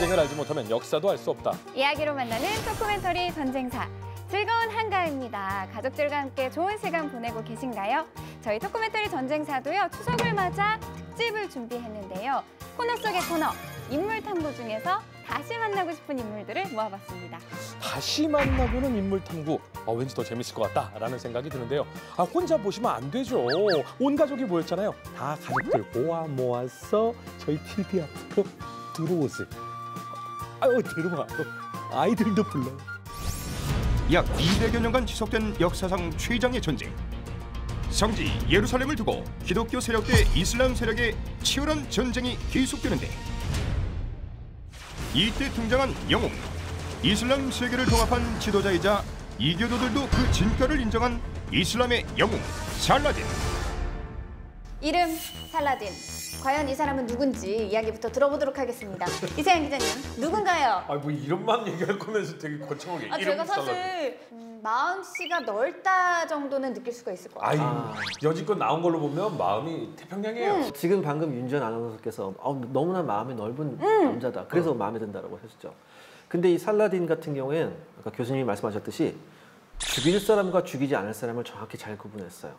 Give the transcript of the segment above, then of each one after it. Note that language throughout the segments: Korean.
전쟁을 알지 못하면 역사도 알 수 없다. 이야기로 만나는 토크멘터리 전쟁사. 즐거운 한가위입니다. 가족들과 함께 좋은 시간 보내고 계신가요? 저희 토크멘터리 전쟁사도요, 추석을 맞아 특집을 준비했는데요. 코너 속의 코너, 인물 탐구 중에서 다시 만나고 싶은 인물들을 모아봤습니다. 다시 만나보는 인물 탐구. 왠지 더 재밌을 것 같다라는 생각이 드는데요. 혼자 보시면 안 되죠. 온 가족이 모였잖아요. 다 가족들 모아서 저희 TV 앞으로 들어오세요. 들어와. 아이들도 불러요. 약 200여 년간 지속된 역사상 최장의 전쟁. 성지 예루살렘을 두고 기독교 세력 대 이슬람 세력의 치열한 전쟁이 계속되는데 이때 등장한 영웅, 이슬람 세계를 통합한 지도자이자 이교도들도 그 진가를 인정한 이슬람의 영웅 살라딘. 이름 살라딘. 과연 이 사람은 누군지 이야기부터 들어보도록 하겠습니다. 이세영 기자님, 누군가요? 뭐 이름만 얘기할 거면서 되게 거창하게. 제가 사실 마음씨가 넓다 정도는 느낄 수가 있을 것 같아요. 여지껏 나온 걸로 보면 마음이 태평양이에요. 지금 방금 윤전 아나운서께서 너무나 마음이 넓은 남자다. 그래서 마음에 든다라고 하셨죠. 근데 이 살라딘 같은 경우에는 아까 교수님이 말씀하셨듯이 죽일 사람과 죽이지 않을 사람을 정확히 잘 구분했어요.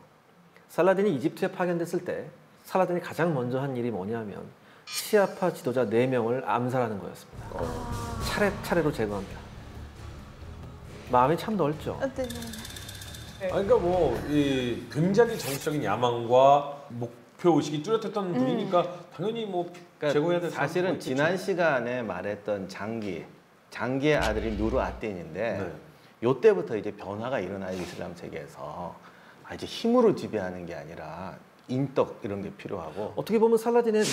살라딘이 이집트에 파견됐을 때 살라딘이 가장 먼저 한 일이 뭐냐면 시아파 지도자 4명을 암살하는 거였습니다. 차례차례로 제거합니다. 마음이 참 넓죠. 그러니까 굉장히 정치적인 야망과 목표 의식이 뚜렷했던 분이니까 당연히 제거해야 될 사실은 지난 시간에 말했던 장기의 아들이 누르 아딘인데 요때부터 이제 변화가 일어나요. 이슬람 세계에서 이제 힘으로 지배하는 게 아니라 인덕 이런 게 필요하고 어떻게 보면 살라딘의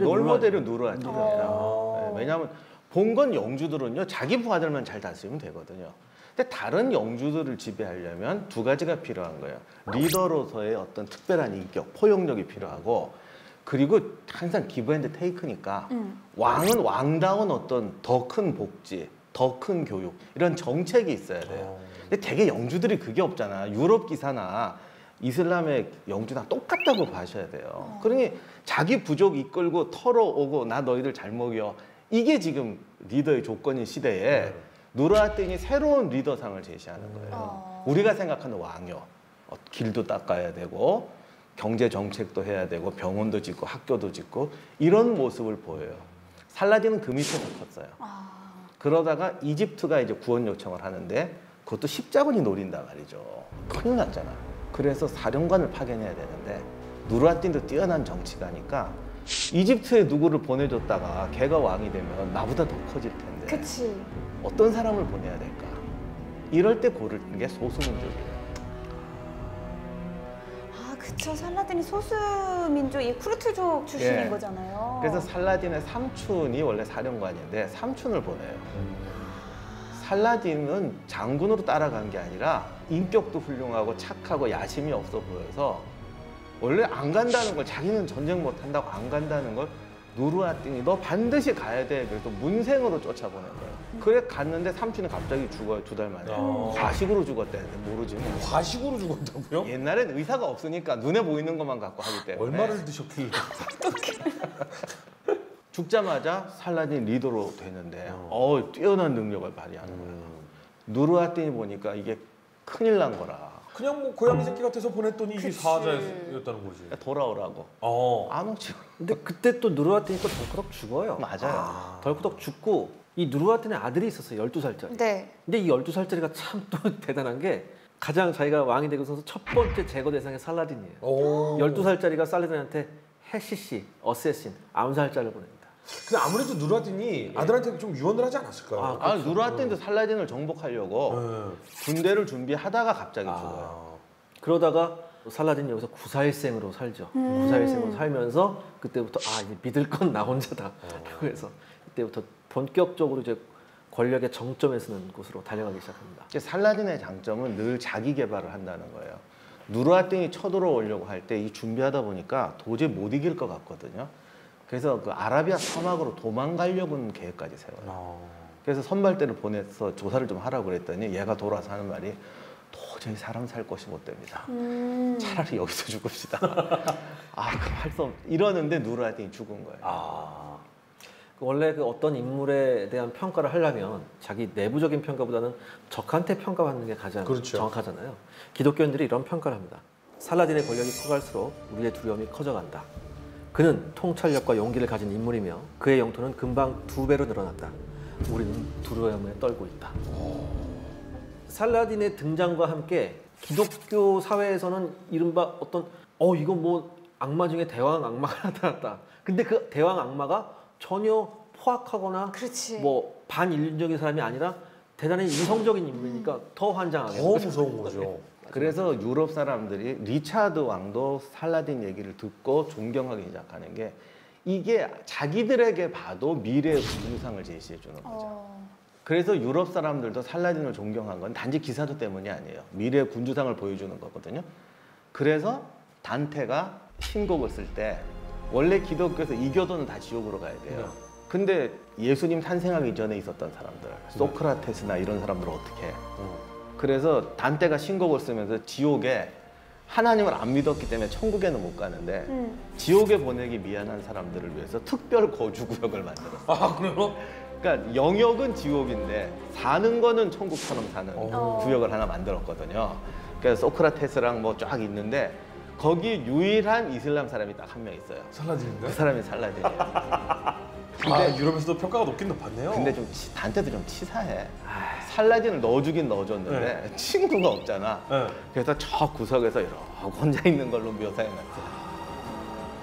롤모델은 누르 아딘이에요. 왜냐하면 봉건 영주들은요 자기 부하들만 잘 다스리면 되거든요. 근데 다른 영주들을 지배하려면 두 가지가 필요한 거예요. 리더로서의 어떤 특별한 인격, 포용력이 필요하고 그리고 항상 기브 앤드 테이크니까 왕은 왕다운 어떤 더 큰 복지, 더 큰 교육 이런 정책이 있어야 돼요. 근데 되게 영주들이 그게 없잖아. 유럽 기사나 이슬람의 영주랑 똑같다고 봐셔야 돼요. 그러니 자기 부족 이끌고 털어오고 나 너희들 잘 먹여. 이게 지금 리더의 조건인 시대에 누르 아딘이 새로운 리더상을 제시하는 거예요. 우리가 생각하는 왕이요. 길도 닦아야 되고 경제 정책도 해야 되고 병원도 짓고 학교도 짓고 이런 모습을 보여요. 살라딘은 그 밑에서 컸어요. 그러다가 이집트가 이제 구원 요청을 하는데 그것도 십자군이 노린다 말이죠. 큰일 났잖아. 그래서 사령관을 파견해야 되는데 누르 아딘도 뛰어난 정치가니까 이집트에 누구를 보내줬다가 걔가 왕이 되면 나보다 더 커질 텐데 그치. 어떤 사람을 보내야 될까? 이럴 때 고르는 게 소수민족이에요. 그쵸. 살라딘이 소수민족, 이 쿠르트족 출신인 거잖아요. 그래서 살라딘의 삼촌이 원래 사령관인데 삼촌을 보내요. 살라딘은 장군으로 따라간 게 아니라 인격도 훌륭하고 착하고 야심이 없어 보여서 원래 안 간다는 걸 자기는 전쟁 못한다고 안 간다는 걸 누르 아딘이 너 반드시 가야 돼. 그래서 문생으로 쫓아보낸 거예요. 그래 갔는데 삼촌이 갑자기 죽어요. 2달 만에. 과식으로 죽었다는데 모르지 뭐. 과식으로 죽었다고요? 옛날엔 의사가 없으니까 눈에 보이는 것만 갖고 하기 때문에. 얼마를 드셨길래. 죽자마자 살라딘 리더로 되는데 뛰어난 능력을 발휘하는 거예요. 누르 아딘이 보니까 이게 큰일 난 거라. 그냥 고양이 새끼 같아서 보냈더니 이게 사자였다는 거지. 돌아오라고. 안 오죠. 근데 그때 또 누르 아딘이 또 덜커덕 죽어요. 맞아요. 덜커덕 죽고 이 누르 아딘의 아들이 있었어요. 12살짜리. 네. 근데 이 12살짜리가 참 또 대단한 게 가장 자기가 왕이 되고서 첫 번째 제거 대상이 살라딘이에요. 12살짜리가 살라딘한테 해시시, 어세신, 암살자를 보냅니다. 근데 아무래도 누르 아딘이 아들한테 좀 유언을 하지 않았을까요? 누르 아딘도 살라딘을 정복하려고 군대를 준비하다가 갑자기 죽어요. 그러다가 살라딘이 여기서 구사일생으로 살죠. 구사일생으로 살면서 그때부터 이제 믿을 건 나 혼자다. 그래서 그때부터 본격적으로 이제 권력의 정점에 서는 곳으로 달려가기 시작합니다. 살라딘의 장점은 늘 자기 개발을 한다는 거예요. 누르 아딘이 쳐들어오려고 할 때 이 준비하다 보니까 도저히 못 이길 것 같거든요. 그래서 그 아라비아 사막으로 도망가려고는 계획까지 세워요. 그래서 선발대를 보내서 조사를 좀 하라고 그랬더니 얘가 돌아서 하는 말이 도저히 사람 살 곳이 못 됩니다. 차라리 여기서 죽읍시다. 그 할 수 없. 이러는데 누르 아딘이 죽은 거예요. 원래 그 어떤 인물에 대한 평가를 하려면 자기 내부적인 평가보다는 적한테 평가받는 게 가장 그렇죠. 정확하잖아요. 기독교인들이 이런 평가를 합니다. 살라딘의 권력이 커갈수록 우리의 두려움이 커져간다. 그는 통찰력과 용기를 가진 인물이며 그의 영토는 금방 2배로 늘어났다. 우리는 두려움에 떨고 있다. 살라딘의 등장과 함께 기독교 사회에서는 이른바 어떤 이건 뭐 악마 중에 대왕 악마가 나타났다. 근데 그 대왕 악마가 전혀 포악하거나 그렇지. 뭐 반인륜적인 사람이 아니라 대단히 이성적인 인물이니까 더 환장하게. 더 무서운 거죠. 그래서 유럽 사람들이 리차드 왕도 살라딘 얘기를 듣고 존경하기 시작하는 게 이게 자기들에게 봐도 미래의 군주상을 제시해 주는 거죠. 그래서 유럽 사람들도 살라딘을 존경한 건 단지 기사도 때문이 아니에요. 미래의 군주상을 보여주는 거거든요. 그래서 단테가 신곡을 쓸 때 원래 기독교에서 이교도는 다 지옥으로 가야 돼요. 근데 예수님 탄생하기 전에 있었던 사람들, 소크라테스나 이런 사람들은 어떻게 해? 그래서 단테가 신곡을 쓰면서 지옥에 하나님을 안 믿었기 때문에 천국에는 못 가는데 지옥에 보내기 미안한 사람들을 위해서 특별 거주 구역을 만들었어요. 아, 그래요? 그러니까 영역은 지옥인데 사는 거는 천국처럼 사는 구역을 하나 만들었거든요. 그래서 소크라테스랑 뭐 쫙 있는데 거기 유일한 이슬람 사람이 딱 한 명 있어요. 살라딘인가요? 그 사람이 살라딘이에요. 아, 유럽에서도 평가가 높긴 높았네요. 근데 좀 단테도 좀 치사해. 살라딘을 넣어주긴 넣어줬는데 친구가 없잖아. 네. 그래서 저 구석에서 이러고 혼자 있는 걸로 묘사해놨어.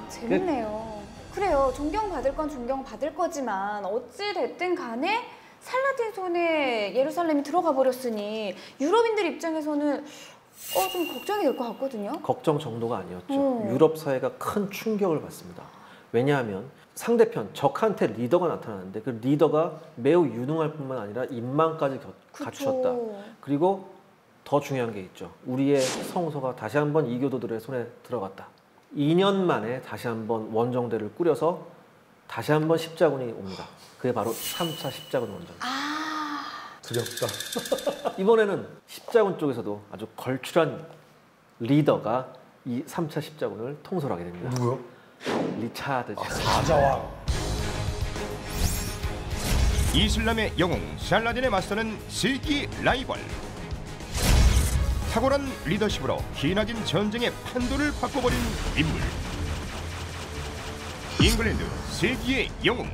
재밌네요. 그래요. 존경받을 건 존경받을 거지만 어찌 됐든 간에 살라딘 손에 예루살렘이 들어가 버렸으니 유럽인들 입장에서는 좀 걱정이 될 것 같거든요. 걱정 정도가 아니었죠. 유럽 사회가 큰 충격을 받습니다. 왜냐하면 상대편 적한테 리더가 나타나는데 그 리더가 매우 유능할 뿐만 아니라 인망까지 갖추었다. 그리고 더 중요한 게 있죠. 우리의 성소가 다시 한번 이교도들의 손에 들어갔다. 2년 만에 다시 한번 원정대를 꾸려서 다시 한번 십자군이 옵니다. 그게 바로 3차 십자군 원정. 두렵다. 이번에는 십자군 쪽에서도 아주 걸출한 리더가 이 3차 십자군을 통솔하게 됩니다. 누구요? 리차드죠. 사자왕. 이슬람의 영웅 살라딘에 맞서는 세기 라이벌. 탁월한 리더십으로 기나긴 전쟁의 판도를 바꿔버린 인물. 잉글랜드 세기의 영웅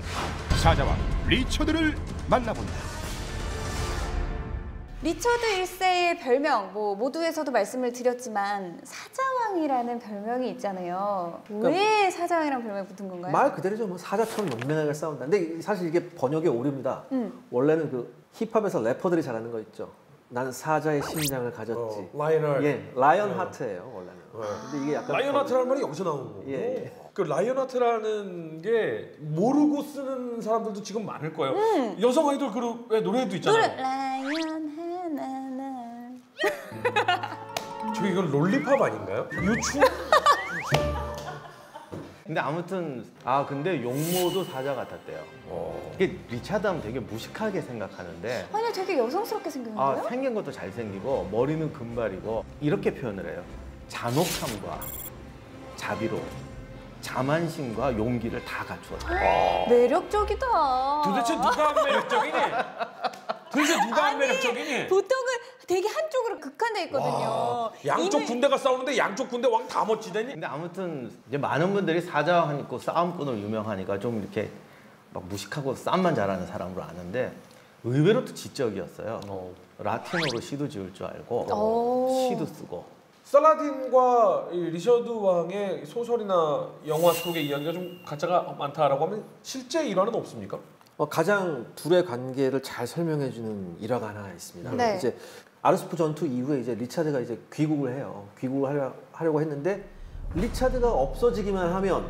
사자왕 리처드를 만나본다. 리처드 1세의 별명, 모두에서도 말씀을 드렸지만 사자왕이라는 별명이 있잖아요. 왜 사자왕이라는 별명이 붙은 건가요? 말 그대로죠. 뭐 사자처럼 용맹하게 싸운다. 근데 사실 이게 번역이 오류입니다. 원래는 그 힙합에서 래퍼들이 잘하는 거 있죠. 난 사자의 심장을 가졌지. 라이언. 예, 라이언 하트예요 원래는. 근데 이게 약간 라이언 하트라는 말이 여기서 나온 거고. 예. 그 라이언 하트라는 게 모르고 쓰는 사람들도 지금 많을 거예요. 여성 아이돌 그룹의 노래도 있잖아요. 라이언 하나나. 저기 이건 롤리팝 아닌가요? 유추? 근데 아무튼 근데 용모도 사자 같았대요. 이게 리차드 하면 되게 무식하게 생각하는데 아니 되게 여성스럽게 생겼는데요? 생긴 것도 잘생기고 머리는 금발이고 이렇게 표현을 해요. 잔혹함과 자비로 자만심과 용기를 다 갖추었다. 매력적이다. 도대체 누가 안 매력적이니? 도대체 누가 안 매력적이니? 보통은 되게 한쪽으로 극한돼 있거든요. 양쪽 군대가 싸우는데 양쪽 군대 왕 다 멋지다니? 근데 아무튼 이제 많은 분들이 사자왕 있고 싸움꾼으로 유명하니까 좀 이렇게 막 무식하고 싸움만 잘하는 사람으로 아는데 의외로 또 지적이었어요. 라틴어로 시도 지을 줄 알고 시도 쓰고. 살라딘과 이 리처드 왕의 소설이나 영화 속의 이야기가 좀 가짜가 많다라고 하면 실제 일화는 없습니까? 가장 둘의 관계를 잘 설명해주는 일화가 하나 있습니다. 네. 이제 아르스프 전투 이후에 이제 리차드가 이제 귀국을 해요. 귀국을 하려고 했는데 리차드가 없어지기만 하면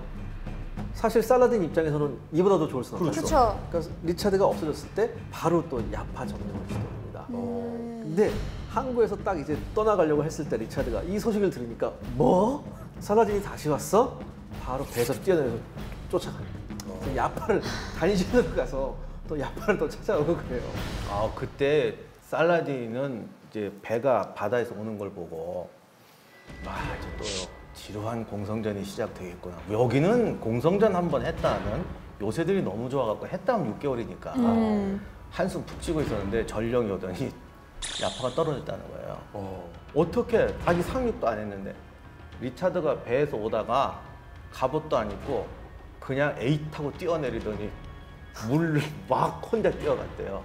사실 살라딘 입장에서는 이보다 더 좋을 수는 없죠. 그렇죠. 그러니까 리차드가 없어졌을 때 바로 또 야파 점령을 시도합니다. 근데 항구에서 딱 이제 떠나가려고 했을 때 리차드가 이 소식을 들으니까 뭐? 살라딘이 다시 왔어? 바로 배에서 뛰어내려서 쫓아갑니다. 야파를 단신으로 가서 또 야파를 또 찾아오고 그래요. 그때 살라딘은 이제 배가 바다에서 오는 걸 보고 이제 또 지루한 공성전이 시작되겠구나. 여기는 공성전 한번 했다는 요새들이 너무 좋아갖고 했다면 6개월이니까 한숨 푹 쉬고 있었는데 전령이 오더니 야파가 떨어졌다는 거예요. 어떻게 아직 상륙도 안 했는데 리차드가 배에서 오다가 갑옷도 안 입고 그냥 에이 타고 뛰어내리더니 물을 막 혼자 뛰어갔대요.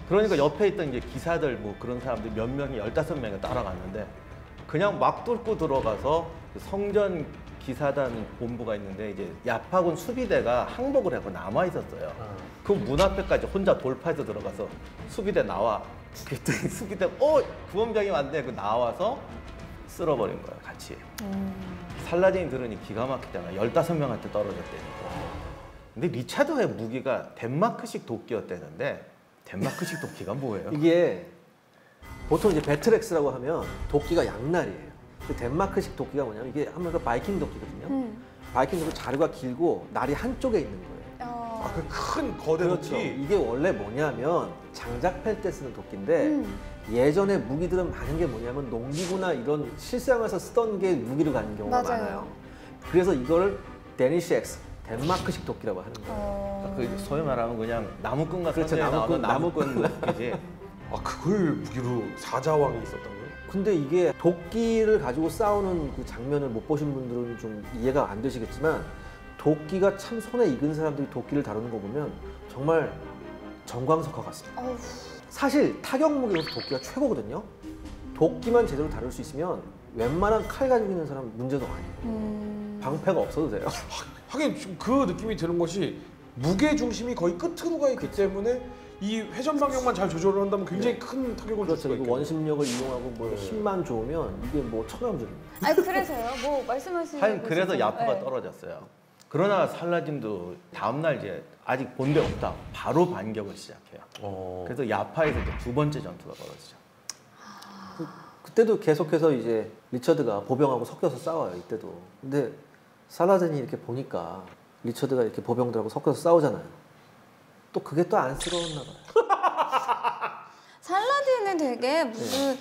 그러니까 옆에 있던 이제 기사들 뭐 그런 사람들 몇 명이 15명이 따라갔는데 그냥 막 뚫고 들어가서 성전 기사단 본부가 있는데 이제 야파군 수비대가 항복을 하고 남아 있었어요. 그 문 앞에까지 혼자 돌파해서 들어가서 수비대 나와. 그랬더니 수비대 구원병이 왔네. 그 나와서 쓸어버린 거예요, 같이. 살라딘이 들으니 기가 막히잖아. 15명한테 떨어졌다니까. 근데 리차드의 무기가 덴마크식 도끼였다는데 덴마크식 도끼가 뭐예요? 이게 보통 이제 배틀엑스라고 하면 도끼가 양날이에요. 그 덴마크식 도끼가 뭐냐면 이게 한마디로 바이킹 도끼거든요. 바이킹 도끼 자루가 길고 날이 한쪽에 있는 거예요. 아, 그 큰 거대 그렇죠. 도끼. 이게 원래 뭐냐면 장작 팰 때 쓰는 도끼인데 예전에 무기들은 많은 게 뭐냐면 농기구나 이런 실생활에서 쓰던 게 무기로 가는 경우가 맞아요. 많아요. 그래서 이거를 데니시 엑스, 덴마크식 도끼라고 하는 거예요. 그 소위 말하면 그냥 나무꾼과 그렇죠, 선생에 나오는 나무꾼. 나무꾼 도끼지. 아, 그걸 무기로 사자왕이 있었던 거예요? 근데 이게 도끼를 가지고 싸우는 그 장면을 못 보신 분들은 좀 이해가 안 되시겠지만 도끼가 참 손에 익은 사람들이 도끼를 다루는 거 보면 정말 정광석화 같습니다. 어우. 사실 타격 무기로서 도끼가 최고거든요. 도끼만 제대로 다룰 수 있으면 웬만한 칼 가지고 있는 사람 문제도 아니고 방패가 없어도 돼요. 하긴 좀 그 느낌이 드는 것이 무게 중심이 거의 끝으로 가 있기 때문에 이 회전 방향만 잘 조절을 한다면 굉장히 큰 타격을 줄 그렇죠. 수가 이거 있겠네요. 원심력을 이용하고 뭐 힘만 좋으면 이게 뭐 천하무적입니다. 아니 그래서요. 뭐 말씀하시는 하여튼 그래서 야파가 네. 떨어졌어요. 그러나 살라딘도 다음날 이제 아직 본데 없다. 바로 반격을 시작해요. 그래서 야파에서 이제 두 번째 전투가 벌어지죠. 그때도 계속해서 이제 리처드가 보병하고 섞여서 싸워요. 이때도. 근데 살라딘이 이렇게 보니까 리처드가 이렇게 보병들하고 섞여서 싸우잖아요. 또 그게 또 안쓰러웠나 봐요. 살라딘은 되게 무슨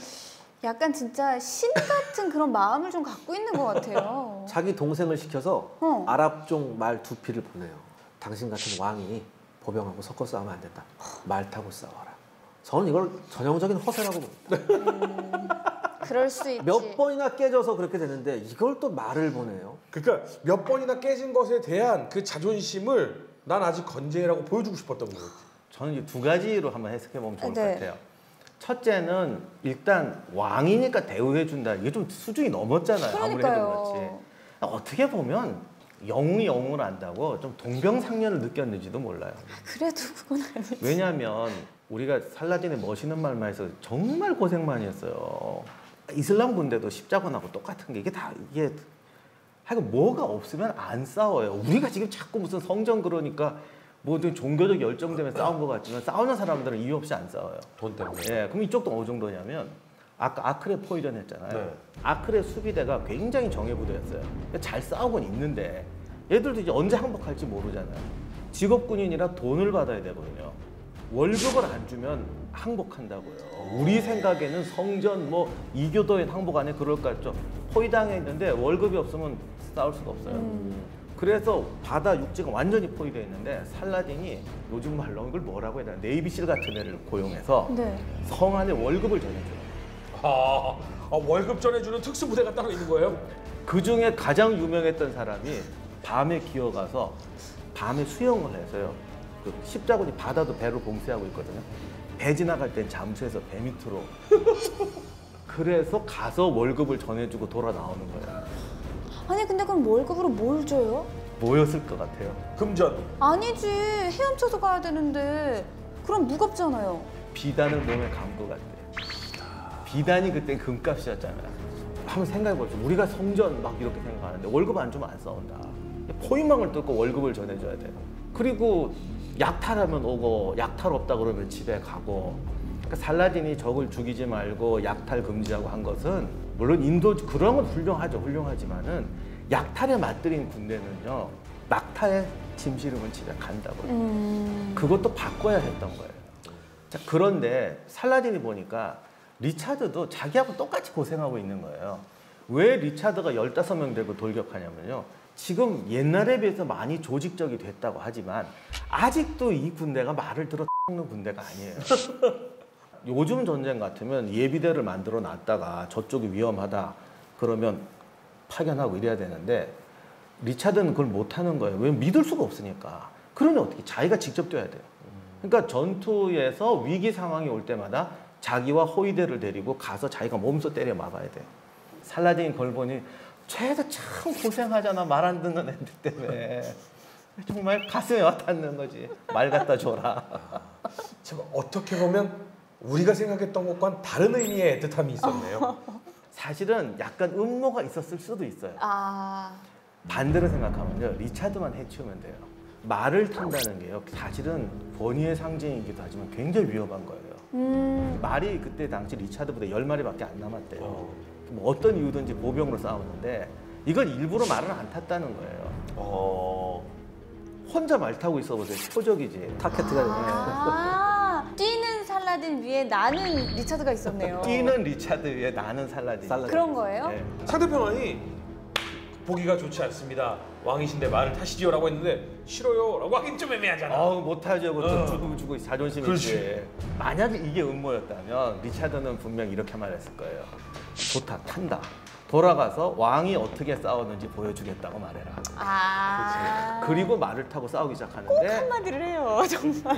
약간 진짜 신 같은 그런 마음을 좀 갖고 있는 것 같아요. 자기 동생을 시켜서 어. 아랍종 말 2피를 보내요. 당신 같은 왕이 보병하고 섞어 싸우면 안 된다. 말 타고 싸워라. 저는 이걸 전형적인 허세라고 봅니다. 그럴 수 있지. 몇 번이나 깨져서 그렇게 되는데 이걸 또 말을 보내요. 그러니까 몇 번이나 깨진 것에 대한 그 자존심을 난 아직 건재라고 보여주고 싶었던 거예요. 저는 이제 두 가지로 한번 해석해 보면 좋을 네. 것 같아요. 첫째는 일단 왕이니까 대우해 준다. 이게 좀 수준이 넘었잖아요. 아무리 해도 그러니까요. 그렇지. 어떻게 보면 영웅이 영웅을 안다고 좀 동병상련을 느꼈는지도 몰라요. 그래도 그건 아니지. 왜냐하면 우리가 살라딘의 멋있는 말만 해서 정말 고생 많이 했어요. 이슬람 군대도 십자군하고 똑같은 게 이게 하여간 뭐가 없으면 안 싸워요. 우리가 지금 자꾸 무슨 성전 그러니까 뭐 좀 종교적 열정 때문에 싸운 것 같지만 싸우는 사람들은 이유 없이 안 싸워요. 돈 때문에. 예, 그럼 이쪽도 어느 정도냐면 아까 아크레 포이전 했잖아요. 네. 아크레 수비대가 굉장히 정예 부대였어요. 잘 싸우곤 있는데 얘들도 이제 언제 항복할지 모르잖아요. 직업군인이라 돈을 받아야 되거든요. 월급을 안 주면 항복한다고요. 우리 생각에는 성전 뭐 이교도에 항복 안 해 그럴까 좀 포위당해 있는데 월급이 없으면 싸울 수가 없어요. 그래서 바다 육지가 완전히 포위되어 있는데 살라딘이 요즘 말로 이걸 뭐라고 해야 되나 네이비실 같은 애를 고용해서 네. 성 안에 월급을 전해줘요. 월급 전해주는 특수부대가 따로 있는 거예요? 그 중에 가장 유명했던 사람이 밤에 기어가서 밤에 수영을 해서요. 그 십자군이 바다도 배로 봉쇄하고 있거든요. 배 지나갈 땐 잠수해서 배 밑으로. 그래서 가서 월급을 전해주고 돌아 나오는 거예요. 아니 근데 그럼 월급으로 뭘 줘요? 뭐였을 것 같아요? 금전. 아니지. 헤엄쳐서 가야 되는데 그럼 무겁잖아요. 비단을 몸에 감고 갔대요. 비단이 그때 금값이었잖아요. 한번 생각해보죠. 우리가 성전 막 이렇게 생각하는데 월급 안 주면 안 싸운다. 포위망을 뚫고 월급을 전해줘야 돼요. 그리고 약탈하면 오고 약탈 없다 그러면 집에 가고. 그러니까 살라딘이 적을 죽이지 말고 약탈 금지하고 한 것은 물론 인도 그런 건 훌륭하지만은 약탈에 맞들인 군대는요 낙타에 짐 실으면 집에 간다고요. 그것도 바꿔야 했던 거예요. 자, 그런데 살라딘이 보니까 리차드도 자기하고 똑같이 고생하고 있는 거예요. 왜 리차드가 15명 되고 돌격하냐면요. 지금 옛날에 비해서 많이 조직적이 됐다고 하지만 아직도 이 군대가 말을 들어 X는 군대가 아니에요. 요즘 전쟁 같으면 예비대를 만들어 놨다가 저쪽이 위험하다 그러면 파견하고 이래야 되는데 리차드는 그걸 못하는 거예요. 왜? 믿을 수가 없으니까. 그러니 어떻게 자기가 직접 뛰어야 돼요. 그러니까 전투에서 위기 상황이 올 때마다 자기와 호위대를 데리고 가서 자기가 몸소 때려 막아야 돼요. 살라딘 걸 보니 쟤도 참 고생하잖아. 말 안 듣는 애들 때문에. 정말 가슴에 와닿는 거지. 말 갖다 줘라. 참 어떻게 보면 우리가 생각했던 것과는 다른 의미의 애틋함이 있었네요. 사실은 약간 음모가 있었을 수도 있어요. 아, 반대로 생각하면요. 리차드만 해치우면 돼요. 말을 탄다는 게요. 사실은 권위의 상징이기도 하지만 굉장히 위험한 거예요. 말이 그때 당시 리차드보다 10마리밖에 안 남았대요. 뭐 어떤 이유든지 보병으로 싸우는데 이건 일부러 말을 안 탔다는 거예요. 혼자 말 타고 있어 보세요. 표적이지. 타켓트가 되네. 아, 뛰는 살라딘 위에 나는 리차드가 있었네요. 뛰는 리차드 위에 나는 살라딘. 그런 거예요? 네. 상대편 왕이 보기가 좋지 않습니다. 왕이신데 말을 타시지요라고 했는데 싫어요라고 하긴 좀 애매하잖아. 못하죠. 그것도 죽으면 죽고 자존심이 그렇지. 있지. 만약에 이게 음모였다면 리차드는 분명 이렇게 말했을 거예요. 좋다, 탄다. 돌아가서 왕이 어떻게 싸웠는지 보여주겠다고 말해라. 아, 그리고 말을 타고 싸우기 시작하는데 한마디를 해요, 정말.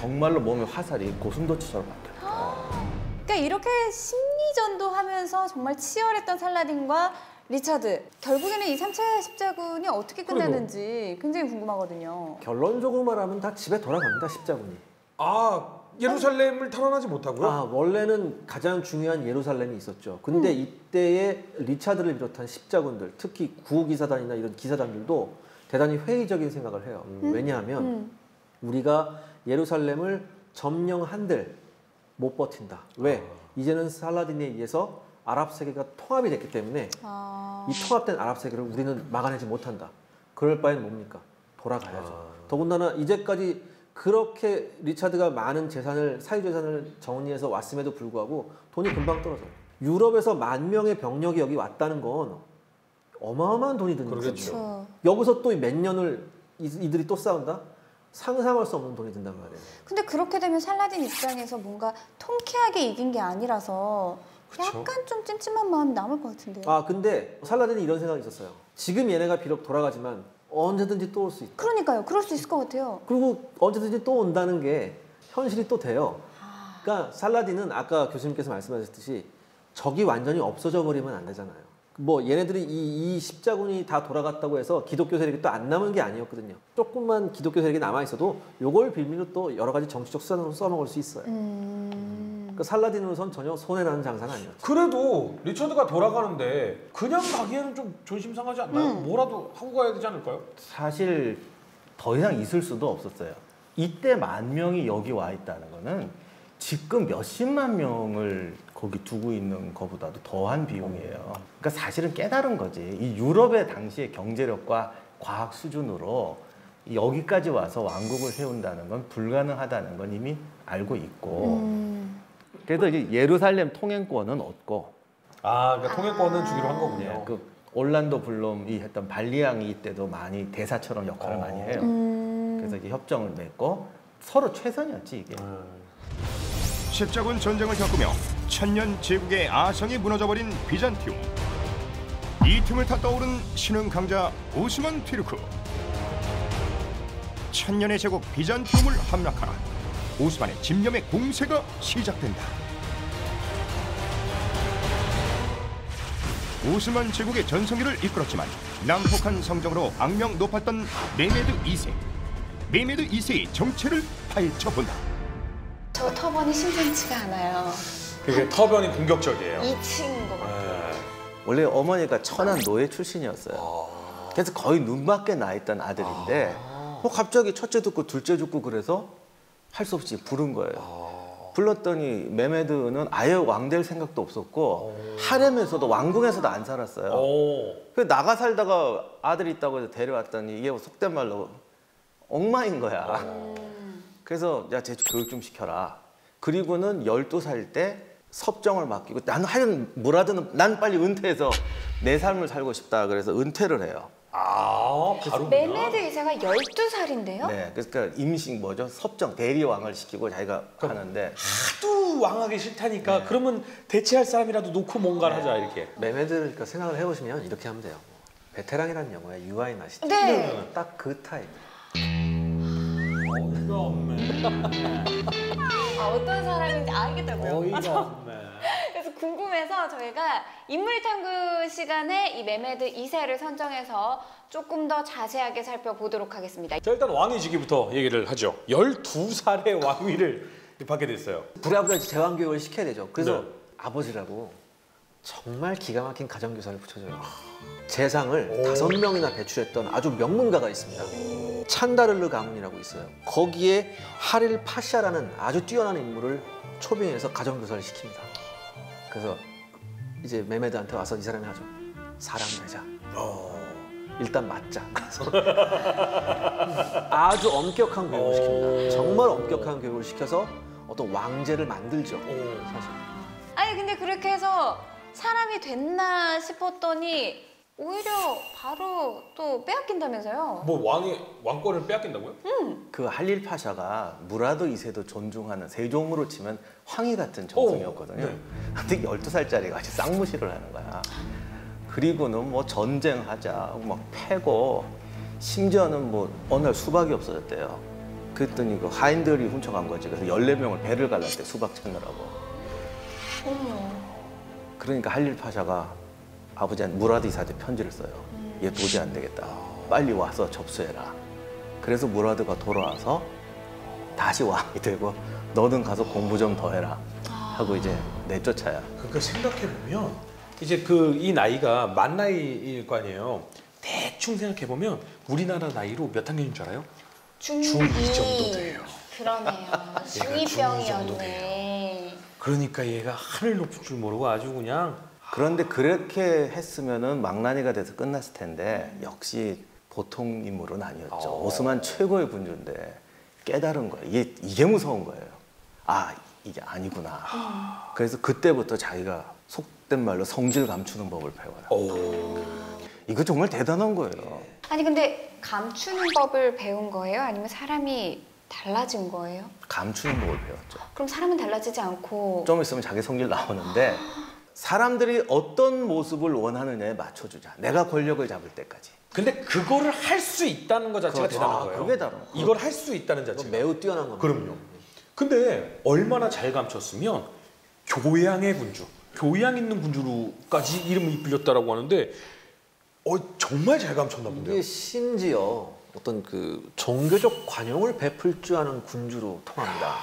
정말로 몸에 화살이 고슴도치처럼 박혀요. 그러니까 이렇게 심리전도 하면서 정말 치열했던 살라딘과 리차드. 결국에는 이 3차 십자군이 어떻게 끝나는지 굉장히 궁금하거든요. 결론적으로 말하면 다 집에 돌아갑니다. 십자군이. 아, 예루살렘을 탈환하지 못하고요? 아, 원래는 가장 중요한 예루살렘이 있었죠. 근데 이때에 리차드를 비롯한 십자군들, 특히 구호기사단이나 이런 기사단들도 대단히 회의적인 생각을 해요. 왜냐하면 우리가 예루살렘을 점령한들 못 버틴다. 왜? 이제는 살라딘에 의해서 아랍 세계가 통합이 됐기 때문에 이 통합된 아랍 세계를 우리는 막아내지 못한다. 그럴 바엔 뭡니까? 돌아가야죠. 더군다나 이제까지 그렇게 리차드가 많은 재산을, 사유재산을 정리해서 왔음에도 불구하고 돈이 금방 떨어져요. 유럽에서 10,000명의 병력이 여기 왔다는 건 어마어마한 돈이 드는 거죠. 그렇죠. 여기서 또 몇 년을 이들이 또 싸운다? 상상할 수 없는 돈이 든단 말이에요. 근데 그렇게 되면 살라딘 입장에서 뭔가 통쾌하게 이긴 게 아니라서 약간 좀 찜찜한 마음이 남을 것 같은데요. 아, 근데 살라딘이 이런 생각이 있었어요. 지금 얘네가 비록 돌아가지만 언제든지 또 올 수 있다. 그러니까요. 그럴 수 있을 것 같아요. 그리고 언제든지 또 온다는 게 현실이 또 돼요. 그러니까 살라딘은 아까 교수님께서 말씀하셨듯이 적이 완전히 없어져 버리면 안 되잖아요. 뭐 얘네들이 이 십자군이 다 돌아갔다고 해서 기독교 세력이 또 안 남은 게 아니었거든요. 조금만 기독교 세력이 남아 있어도 요걸 빌미로 또 여러 가지 정치적 수단으로 써먹을 수 있어요. 그러니까 살라딘으로선 전혀 손해나는 장사는 아니었죠. 그래도 리처드가 돌아가는데 그냥 가기에는 좀 존심 상하지 않나요? 뭐라도 하고 가야 되지 않을까요? 사실 더 이상 있을 수도 없었어요. 이때 10,000명이 여기 와 있다는 거는 지금 몇십만 명을 거기 두고 있는 것보다도 더한 비용이에요. 그러니까 사실은 깨달은 거지. 이 유럽의 당시의 경제력과 과학 수준으로 여기까지 와서 왕국을 세운다는 건 불가능하다는 건 이미 알고 있고 그래서 이제 예루살렘 통행권은 얻고 아, 그러니까 통행권은 주기로 한 거군요. 그 올란도 블롬이 했던 발리앙이 이때도 많이 대사처럼 역할을 많이 해요. 그래서 이제 협정을 맺고 서로 최선이었지 이게. 십자군 전쟁을 겪으며 천년 제국의 아성이 무너져버린 비잔티움. 이 틈을 타 떠오른 신흥 강자 오스만 튀르크. 천년의 제국 비잔티움을 함락하라. 오스만의 집념의 공세가 시작된다. 오스만 제국의 전성기를 이끌었지만 난폭한 성정으로 악명 높았던 메메드 2세. 메메드 2세의 정체를 파헤쳐본다. 저 터번이 심상치가 않아요. 그게 터변이 공격적이에요. 이 친구. 원래 어머니가 천한 노예 출신이었어요. 그래서 거의 눈밖에 나 있던 아들인데 뭐 갑자기 첫째 죽고 둘째 죽고 그래서 할 수 없이 부른 거예요. 불렀더니 메메드는 아예 왕 될 생각도 없었고 하렘에서도 왕궁에서도 안 살았어요. 그래서 나가 살다가 아들이 있다고 해서 데려왔더니 이게 속된 말로 엉망인 거야. 그래서 야, 쟤 교육 좀 시켜라. 그리고는 12살 때 섭정을 맡기고 나는 하여튼 뭐라든 난 빨리 은퇴해서 내 삶을 살고 싶다. 그래서 은퇴를 해요. 바로 메메드 2세가 12살인데요? 네, 그러니까 임신 뭐죠? 섭정 대리왕을 시키고 자기가 하는데 하도 왕하기 싫다니까 그러면 대체할 사람이라도 놓고 뭔가를 하자 이렇게. 메메드 그러니까 생각을 해보시면 이렇게 하면 돼요. 베테랑이라는 영화에 유아인 아시죠? 네. 딱 그 타입. 어이가 없네. 어떤 사람인지 알겠다고요? 어이가 없네. 그래서 궁금해서 저희가 인물 탐구 시간에 이 메메드 2세를 선정해서 조금 더 자세하게 살펴보도록 하겠습니다. 자, 일단 왕위지기부터 얘기를 하죠. 12살의 왕위를 받게 됐어요. 부랴부랴 제왕교육을 시켜야 되죠. 그래서 네. 아버지라고 정말 기가 막힌 가정교사를 붙여줘요. 재상을 5명이나 배출했던 아주 명문가가 있습니다. 찬다르르 가문이라고 있어요. 거기에 하릴 파샤라는 아주 뛰어난 인물을 초빙해서 가정교사를 시킵니다. 그래서 이제 메메드한테 와서 이 사람이 하죠. 사람 되자. 일단 맞자. 그래서 아주 엄격한 교육을 시킵니다. 정말 엄격한 교육을 시켜서 어떤 왕제를 만들죠. 사실. 아니 근데 그렇게 해서 사람이 됐나 싶었더니 오히려 바로 또 빼앗긴다면서요? 뭐 왕권을 빼앗긴다고요? 그 할릴 파샤가 무라드 2세도 존중하는 세종으로 치면 황희 같은 정성이었거든요. 네. 근데 12살짜리가 아주 쌍무시를 하는 거야. 그리고는 뭐 전쟁하자, 막 패고 심지어는 뭐 어느 날 수박이 없어졌대요. 그랬더니 그 하인들이 훔쳐간 거지. 그래서 14명을 배를 갈랐대, 수박 찾느라고. 그러니까 할릴 파샤가 아버지한테 무라드 2세한테 편지를 써요. 얘 도저히 안 되겠다. 빨리 와서 접수해라. 그래서 무라드가 돌아와서 다시 왕이 되고 너는 가서 공부 좀 더 해라 하고 이제 내쫓아요. 그러니까 생각해보면 이제 이 나이가 만 나이일 거 아니에요. 대충 생각해보면 우리나라 나이로 몇 학년인 줄 알아요? 중2 정도 돼요. 그러네요. 중2병이었네. 그러니까 얘가 하늘 높을 줄 모르고 아주 그냥 그런데 그렇게 했으면은 망나니가 돼서 끝났을 텐데 역시 보통 인물은 아니었죠. 오스만 최고의 군주인데 깨달은 거예요. 이게 무서운 거예요. 아, 이게 아니구나. 그래서 그때부터 자기가 속된 말로 성질 감추는 법을 배워요. 이거 정말 대단한 거예요. 아니 근데 감추는 법을 배운 거예요? 아니면 사람이 달라진 거예요? 감추는 법을 배웠죠. 그럼 사람은 달라지지 않고 좀 있으면 자기 성질 나오는데 사람들이 어떤 모습을 원하느냐에 맞춰주자. 내가 권력을 잡을 때까지. 근데 그거를 할 수 있다는 것 자체가 그렇죠. 대단한 거예요. 그게 다른 거예요. 이걸 할 수 있다는 이건 자체가. 매우 뛰어난 겁니다. 그럼요. 근데 얼마나 잘 감췄으면 교양의 군주, 교양 있는 군주로까지 이름이 불렸다라고 하는데 정말 잘 감췄나 본데요. 이게 심지어 어떤 그 종교적 관용을 베풀 줄 아는 군주로 통합니다.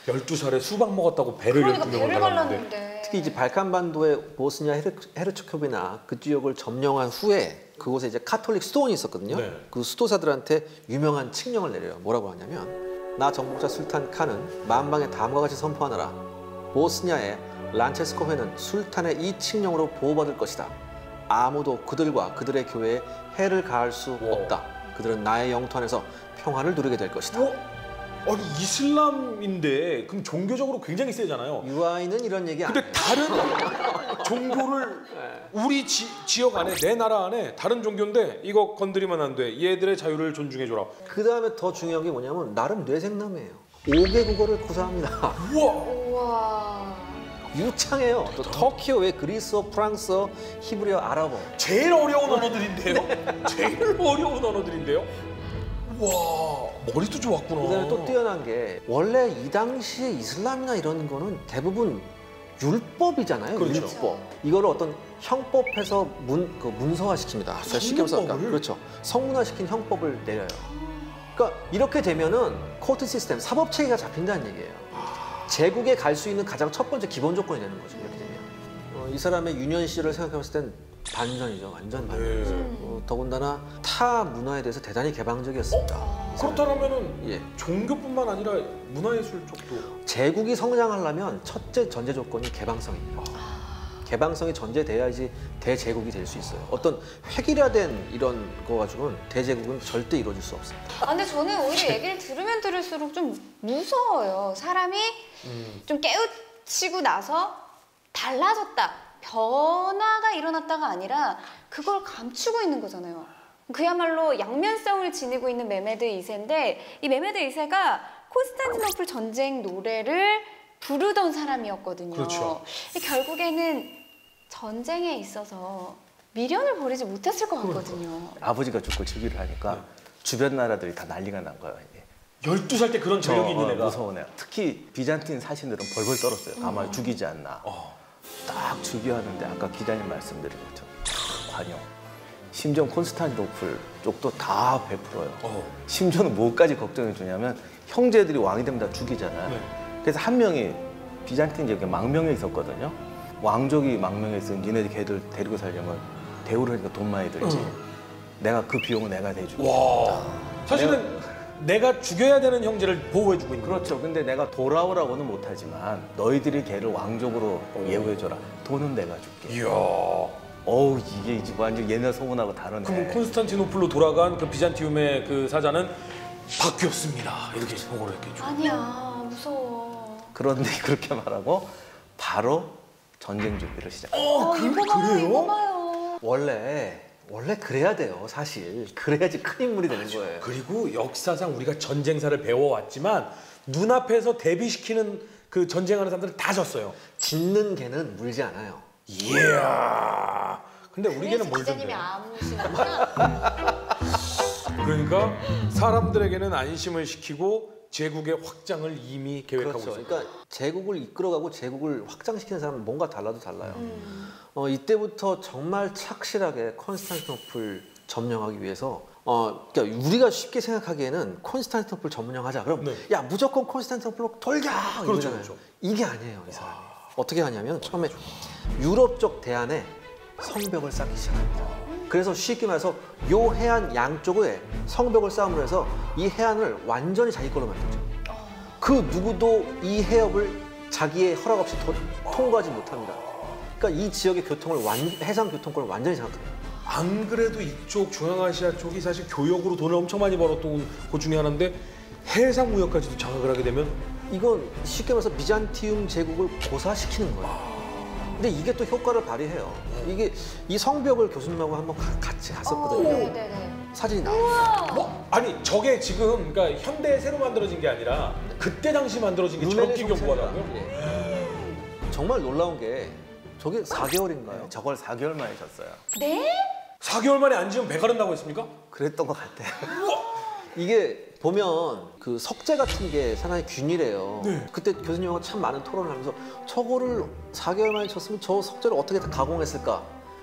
12살에 수박 먹었다고 배를 그러니까 12명을 배를 갈랐는데 갈랐는데 특히 이제 발칸반도의 보스니아 헤르츠코비나 그 지역을 점령한 후에 그곳에 이제 카톨릭 수도원이 있었거든요. 네. 그 수도사들한테 유명한 칙령을 내려요. 뭐라고 하냐면 나 정복자 술탄 칸은 만방에 다음과 같이 선포하노라. 보스니아의 란체스코 회는 술탄의 이 칙령으로 보호받을 것이다. 아무도 그들과 그들의 교회에 해를 가할 수 없다. 그들은 나의 영토 안에서 평화를 누리게 될 것이다. 아니 이슬람인데 그럼 종교적으로 굉장히 세잖아요. 유아인은 이런 얘기 안 해요. 근데 다른 종교를 우리 지역 안에 내 나라 안에 다른 종교인데 이거 건드리면 안 돼. 얘들의 자유를 존중해줘라. 그 다음에 더 중요한 게 뭐냐면 나름 뇌생남이에요. 5개 국어를 구사합니다. 우와. 우와. 유창해요. 또 터키어, 왜 그리스어, 프랑스어, 히브리어, 아랍어. 제일 어려운 언어들인데요. 제일 어려운 언어들인데요. 와 머리도 좋았구나. 그다음에 또 뛰어난 게 원래 이 당시에 이슬람이나 이런 거는 대부분 율법이잖아요. 그렇죠. 율법. 이거를 어떤 형법에서 문서화시킵니다. 쉽게 말해서 성문법을? 그렇죠. 성문화시킨 형법을 내려요. 그러니까 이렇게 되면은 코트 시스템, 사법 체계가 잡힌다는 얘기예요. 제국에 갈 수 있는 가장 첫 번째 기본 조건이 되는 거죠. 이렇게 되면 이 사람의 유년 시절을 생각해봤을 땐 반전이죠. 완전 반전이죠. 더군다나 타 문화에 대해서 대단히 개방적이었습니다. 그렇다면은 예. 종교뿐만 아니라 문화예술 쪽도 제국이 성장하려면 첫째 전제 조건이 개방성입니다. 개방성이 전제돼야지 대제국이 될 수 있어요. 어떤 획일화된 이런 거 가지고는 대제국은 절대 이루어질 수 없습니다. 아, 근데 저는 오히려 얘기를 들으면 들을수록 좀 무서워요. 사람이 좀 깨우치고 나서 달라졌다. 변화가 일어났다가 아니라 그걸 감추고 있는 거잖아요. 그야말로 양면성을 지니고 있는 메메드 2세인데 이 메메드 2세가 콘스탄티노플 전쟁 노래를 부르던 사람이었거든요. 그렇죠. 결국에는 전쟁에 있어서 미련을 버리지 못했을 것 같거든요. 아버지가 죽고 즉위를 하니까 주변 나라들이 다 난리가 난 거예요. 이제. 12살 때 그런 전력이 있는 애가. 무서운 애. 특히 비잔틴 사신들은 벌벌 떨었어요. 아마 죽이지 않나. 딱 즉위하는데 아까 기자님 말씀드린 것처럼 관용. 심지어 콘스탄티노플 쪽도 다 베풀어요. 심지어는 뭐까지 걱정해 주냐면 형제들이 왕이 되면 다 죽이잖아요. 네. 그래서 한 명이 비잔틴 지역에 망명에 있었거든요. 왕족이 망명에 있으면 니네 걔들 데리고 살려면 대우를 하니까 돈 많이 들지. 내가 그 비용은 내가 대줄게. 와. 사실은 내가 죽여야 되는 형제를 보호해주고 있는 거죠. 그렇죠. 근데 내가 돌아오라고는 못하지만 너희들이 걔를 왕족으로 예우해줘라. 돈은 내가 줄게. 이야. 어우 이게 이제 완전 옛날 소문하고 다르네. 그럼 콘스탄티노플로 돌아간 그 비잔티움의 그 사자는 바뀌었습니다. 이렇게 보고를 했겠죠. 아니야, 무서워. 그런데 그렇게 말하고 바로 전쟁 준비를 시작. 이거 봐요, 이거 봐요. 원래 그래야 돼요, 사실. 그래야지 큰 인물이 되는 거예요. 그리고 역사상 우리가 전쟁사를 배워왔지만 눈앞에서 대비시키는 그 전쟁하는 사람들은 다 졌어요. 짖는 개는 물지 않아요. 이야. 근데 우리 개는 뭘 기자님이 졌네. 아무시구나. 그러니까 사람들에게는 안심을 시키고 제국의 확장을 이미 계획하고 그렇죠. 있어요. 그러니까 제국을 이끌어가고 제국을 확장시키는 사람은 뭔가 달라도 달라요. 이때부터 정말 착실하게 콘스탄티노플 점령하기 위해서 그러니까 우리가 쉽게 생각하기에는 콘스탄티노플 점령하자. 그럼 네. 야 무조건 콘스탄티노플로 돌격 이거잖아요. 그렇죠. 이게 아니에요, 이 사람이. 어떻게 하냐면 처음에 유럽 쪽 대안에 성벽을 쌓기 시작합니다. 그래서 쉽게 말해서 요 해안 양쪽에 성벽을 쌓음으로 해서 이 해안을 완전히 자기 걸로 만들죠. 그 누구도 이 해협을 자기의 허락 없이 통과하지 못합니다. 그러니까 이 지역의 교통을 해상 교통권을 완전히 장악해요. 안 그래도 이쪽 중앙아시아 쪽이 사실 교역으로 돈을 엄청 많이 벌었던 곳 중에 하나인데 해상 무역까지도 장악을 하게 되면 이건 쉽게 말해서 비잔티움 제국을 고사시키는 거예요. 근데 이게 또 효과를 발휘해요. 이게 이 성벽을 교수님하고 한번 같이 갔었거든요. 네네네. 사진이 나와요. 뭐 아니 저게 지금 그러니까 현대에 새로 만들어진 게 아니라 그때 당시 만들어진 게 저렇게 견고하다고요? 예. 정말 놀라운 게 저게 4개월인가요? 저걸 4개월 만에 졌어요. 네? 4개월 만에 안 지으면 배가 된다고 했습니까? 그랬던 것 같아요. 이게 보면 그 석재 같은 게 상당히 균일해요. 네. 그때 교수님하고 참 많은 토론을 하면서 저거를 4개월 만에 쳤으면 저 석재를 어떻게 다 가공했을까?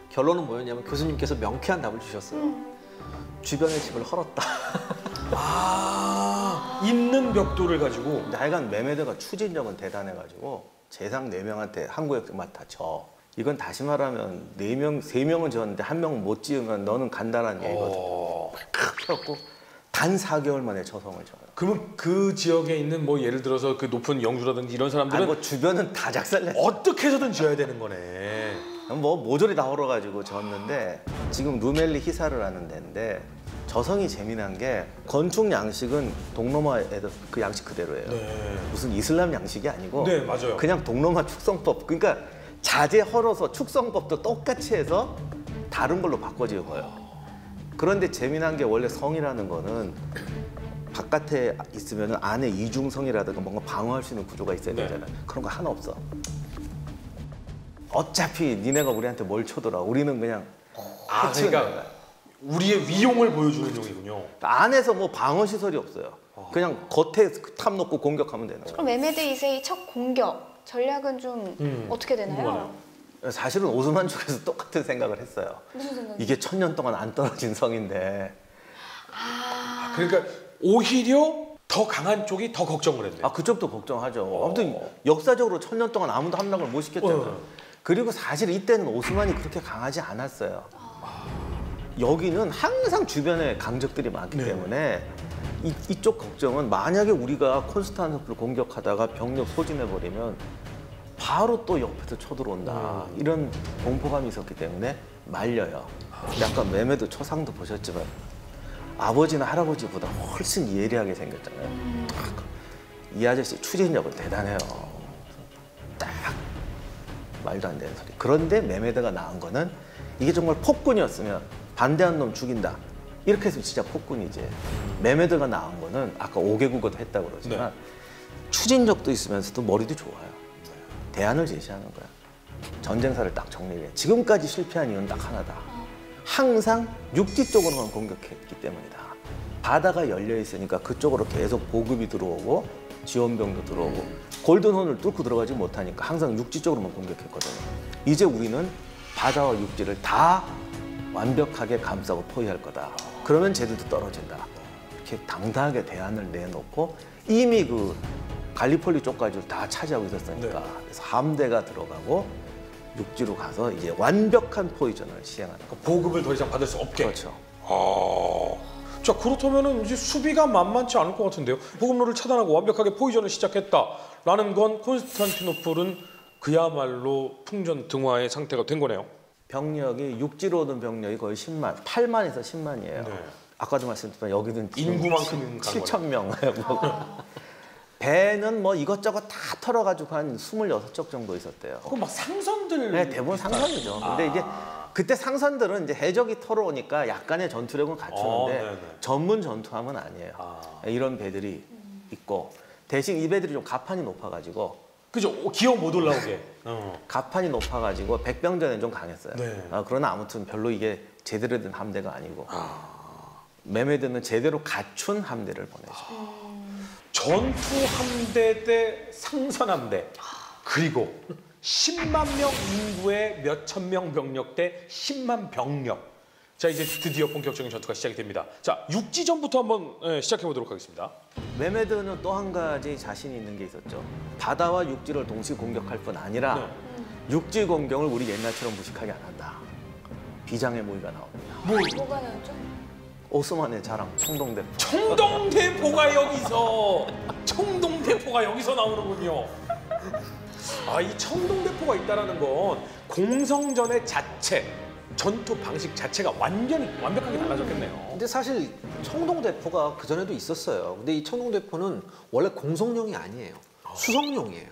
결론은 뭐였냐면 교수님께서 명쾌한 답을 주셨어요. 주변의 집을 헐었다. 있는 벽돌을 가지고 근데 하여간 메메드가 추진력은 대단해가지고 재상 4명한테 한국에 맡아 져. 이건 다시 말하면 3명은 졌는데 1명 못 지으면 너는 간다는 얘기거든. 그래갖고 단 4개월 만에 저성을 져요. 그러면 그 지역에 있는 뭐 예를 들어서 그 높은 영주라든지 이런 사람들은 아니 뭐 주변은 다 작살냈어. 어떻게 해서든 지어야 되는 거네. 뭐 모조리 다 얼어가지고 졌는데 지금 누멜리 히사를 하는 데인데 저성이 재미난 게 건축 양식은 동로마에도 그 양식 그대로예요. 네. 무슨 이슬람 양식이 아니고 네, 맞아요. 그냥 동로마 축성법. 그러니까 자재 헐어서 축성법도 똑같이 해서 다른 걸로 바꿔 지어요. 그런데 재미난 게 원래 성이라는 거는 바깥에 있으면 안에 이중성이라든가 뭔가 방어할 수 있는 구조가 있어야 네. 되잖아요. 그런 거 하나 없어. 어차피 니네가 우리한테 뭘 쳐더라. 우리는 그냥 해치우는 그러니까 거야. 우리의 위용을 보여주는 용이군요. 안에서 뭐 방어 시설이 없어요. 그냥 겉에 탑 놓고 공격하면 되는 거예요. 그럼 메메드 2세의 첫 공격 전략은 좀 어떻게 되나요? 궁금하네요. 사실은 오스만 쪽에서 똑같은 생각을 했어요. 무슨 생각이요? 이게 1000년 동안 안 떨어진 성인데 그러니까 오히려 더 강한 쪽이 더 걱정을 했네. 그쪽도 걱정하죠. 아무튼 역사적으로 1000년 동안 아무도 함락을 못 시켰잖아요. 그리고 사실 이때는 오스만이 그렇게 강하지 않았어요. 여기는 항상 주변에 강적들이 많기 네. 때문에 이쪽 걱정은 만약에 우리가 콘스탄티노플을 공격하다가 병력 소진해버리면 바로 또 옆에서 쳐들어온다. 이런 공포감이 있었기 때문에 말려요. 약간 메메드 초상도 보셨지만 아버지나 할아버지보다 훨씬 예리하게 생겼잖아요. 이 아저씨 추진력은 대단해요. 딱 말도 안 되는 소리. 그런데 메메드가 나은 거는 이게 정말 폭군이었으면 반대한 놈 죽인다. 이렇게 해서 진짜 폭군이지. 메메드가 나온 거는 아까 5개국어도 했다고 그러지만 추진력도 있으면서도 머리도 좋아요. 대안을 제시하는 거야. 전쟁사를 딱 정리해. 지금까지 실패한 이유는 딱 하나다. 항상 육지 쪽으로만 공격했기 때문이다. 바다가 열려 있으니까 그쪽으로 계속 보급이 들어오고 지원병도 들어오고 골든혼을 뚫고 들어가지 못하니까 항상 육지 쪽으로만 공격했거든요. 이제 우리는 바다와 육지를 다 완벽하게 감싸고 포위할 거다. 그러면 쟤들도 떨어진다. 이렇게 당당하게 대안을 내놓고 이미 그 갈리폴리 쪽까지 다 차지하고 있었으니까 네. 그래서 함대가 들어가고 육지로 가서 이제 완벽한 포위전을 시행하는 거. 보급을 더 이상 받을 수 없게. 그렇죠. 자, 그렇다면은 이제 수비가 만만치 않을 것 같은데요. 보급로를 차단하고 완벽하게 포위전을 시작했다라는 건 콘스탄티노플은 그야말로 풍전등화의 상태가 된 거네요. 병력이 육지로 오는 병력이 거의 10만, 8만에서 10만이에요. 네. 아까도 말씀드렸지만 여기는 인구만큼 7천 명. 배는 뭐 이것저것 다 털어가지고 한 26쪽 정도 있었대요. 그럼 막 상선들. 네, 대부분 상선이죠. 근데 이제 그때 상선들은 이제 해적이 털어오니까 약간의 전투력은 갖추는데 네네. 전문 전투함은 아니에요. 이런 배들이 있고 대신 이 배들이 좀 가판이 높아가지고 그죠? 기어 못 올라오게. 가판이 높아가지고 백병전에 좀 강했어요. 네. 그러나 아무튼 별로 이게 제대로 된 함대가 아니고 메메드는 제대로 갖춘 함대를 보내죠. 전투 함대 대 상선 함대. 그리고 10만 명 인구의 몇천 명 병력 대 10만 병력. 자, 이제 드디어 본격적인 전투가 시작이 됩니다. 자, 육지전부터 한번 시작해 보도록 하겠습니다. 메메드는 또 한 가지 자신이 있는 게 있었죠. 바다와 육지를 동시 공격할 뿐 아니라 네. 육지 공격을 우리 옛날처럼 무식하게 안 한다. 비장의 무기가 나옵니다. 뭐가 나왔죠? 오스만의 자랑 청동대포. 청동대포가 여기서 청동대포가 여기서 나오는군요. 아, 이 청동대포가 있다라는 건 공성전의 자체, 전투 방식 자체가 완벽하게 달라졌겠네요. 근데 사실 청동대포가 그전에도 있었어요. 근데 이 청동대포는 원래 공성용이 아니에요. 수성용이에요.